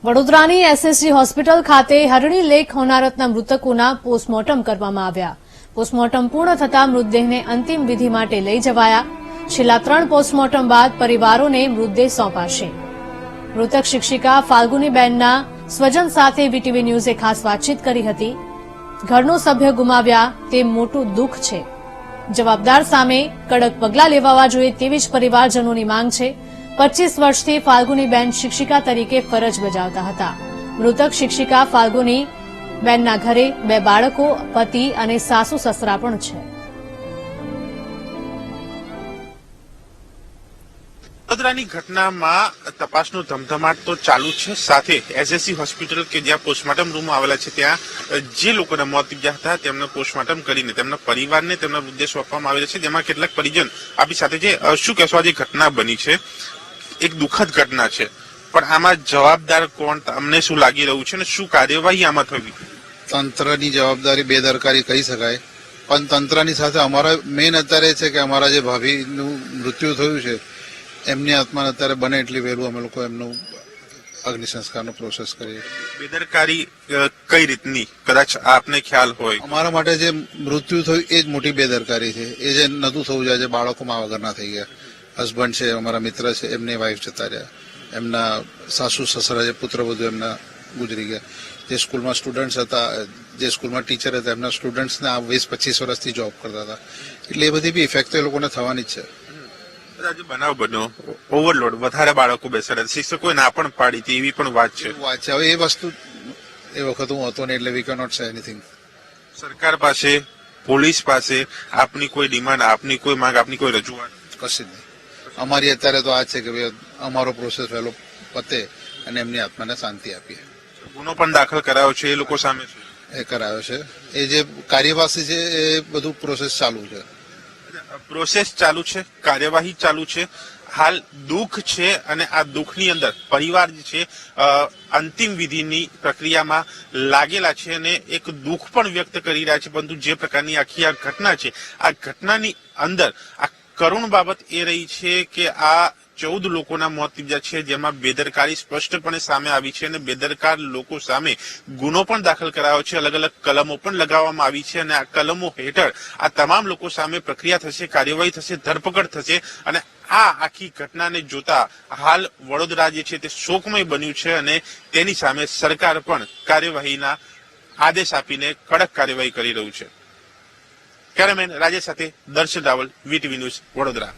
વડોદરાની SSG hospital ખાતે હરણી lake હોનારતના મૃતકોના પોસ્ટમોર્ટમ કરવામાં આવ્યા। પોસ્ટમોર્ટમ પૂર્ણ થતાં મૃતદેહને અંતિમ વિધિ માટે લઈ જવાયા। છેલ્લા 3 પોસ્ટમોર્ટમ બાદ પરિવારોને મૃતદેહ સોંપાશે। મૃતક શિક્ષિકા ફાલ્ગુનીબેનના સ્વજન સાથે વીટીવી ન્યૂઝે ખાસ વાતચીત કરી હતી। ઘરનો સભ્ય ગુમાવ્યા તે મોટું દુઃખ છે। જવાબદાર સામે કડક પગલાં લેવાવા જોઈએ તેવી જ પરિવારજનોની માંગ છે। 25 વર્ષથી ફાલ્ગુનીબેન શિક્ષિકા તરીકે ફરજ બજાવતા હતા। મૃતક શિક્ષિકા ફાલ્ગુનીબેનના ઘરે 2 બાળકો, પતિ અને સાસુ સસરા પણ છે। વડોદરાની ઘટનામાં તપાસનો ધમધમાટ તો ચાલુ છે, સાથે એસએસજી હોસ્પિટલ કે જ્યાં પોસ્ટમોર્ટમ રૂમ આવેલા છે ત્યાં જે લોકોના મોત નીપજ્યા હતા તેમને પોસ્ટમોર્ટમ કરીને તેમના પરિવારને તેમના મૃતદેહ સોંપવામાં આવેલા છે, જેમાં કેટલાક પરિજન આપણી સાથે છે। શું કહેશો, આ જે ઘટના બની છે એક દુઃખદ ઘટના છે, પણ આમાં જવાબદાર કોણ, તમને શું લાગી રહ્યું છે અને શું કાર્યવાહી આમાં થવી? તંત્રની જવાબદારી બેદરકારી કહી શકાય, પણ તંત્રની સાથે અમારા મેન અત્યારે છે કે અમારા જે ભાભીનું મૃત્યુ થયું છે એમની આત્માને અત્યારે બને એટલી વહેલું અમે લોકો એમનું અગ્નિ સંસ્કારનો પ્રોસેસ કરીએ। બેદરકારી કઈ રીતની, કદાચ આપને ખ્યાલ હોય? અમારા માટે જે મૃત્યુ થયું એ જ મોટી બેદરકારી છે। એ જે નતું થવું જોઈએ, જે બાળકો મા વગરના થઈ ગયા। હસબન્ડ છે, અમારા મિત્ર છે, એમની વાઈફ જતા રહ્યા, એમના સાસુ સસરા જે પુત્ર વધુ એમના ગુજરી ગયા। જે સ્કૂલમાં સ્ટુડન્ટ્સ હતા, જે સ્કૂલમાં ટીચર હતા, એમના સ્ટુડન્ટ્સને આ 20-25 વર્ષથી જોબ કરતા હતા, એટલે એ બધી બી ઇફેક્ટ તો એ લોકોને થવાની જ છે। આજે બનાવ બન્યો, ઓવરલોડ, વધારે બાળકો બેસાડ્યા, શિક્ષકોએ ના પણ પાડી હતી એવી પણ વાત છે। હવે એ વસ્તુ એ વખત હું હતો નહીં, એટલે વી કેન નોટ સે એનીથિંગ। સરકાર પાસે, પોલીસ પાસે આપની કોઈ ડિમાન્ડ, આપની કોઈ માંગ, આપની કોઈ રજૂઆત? કશી જ નહીં। અમારી અત્યારે તો આ છે કે ભાઈ અમારો પ્રોસેસ વહેલો પતે અને એમની આત્માને શાંતિ આપીએ। ગુનો પણ દાખલ કરાયો છે એ લોકો સામે? એ કરાયો છે, એ જે કાર્યવાહી છે એ બધું પ્રોસેસ ચાલુ છે। પ્રોસેસ ચાલુ છે, કાર્યવાહી ચાલુ છે। હાલ દુઃખ છે અને આ દુઃખની અંદર પરિવાર જે છે અંતિમ વિધિની પ્રક્રિયામાં લાગેલા છે અને એક દુઃખ પણ વ્યક્ત કરી રહ્યા છે, પરંતુ જે પ્રકારની આખી આ ઘટના છે, આ ઘટનાની અંદર આ કરુણ બાબત એ રહી છે કે આ 14 લોકોના મોત નીપજ્યા છે, જેમાં બેદરકારી સ્પષ્ટપણે સામે આવી છે અને બેદરકાર લોકો સામે ગુનો પણ દાખલ કરાયો છે। અલગ અલગ કલમો પણ લગાવવામાં આવી છે અને આ કલમો હેઠળ આ તમામ લોકો સામે પ્રક્રિયા થશે, કાર્યવાહી થશે, ધરપકડ થશે અને આ આખી ઘટનાને જોતા હાલ વડોદરા જે છે તે શોકમય બન્યું છે અને તેની સામે સરકાર પણ કાર્યવાહીના આદેશ આપીને કડક કાર્યવાહી કરી રહ્યું છે। કેમેરામેન રાજેશ સાથે દર્શન રાવલ, વીટીવી ન્યૂઝ, વડોદરા।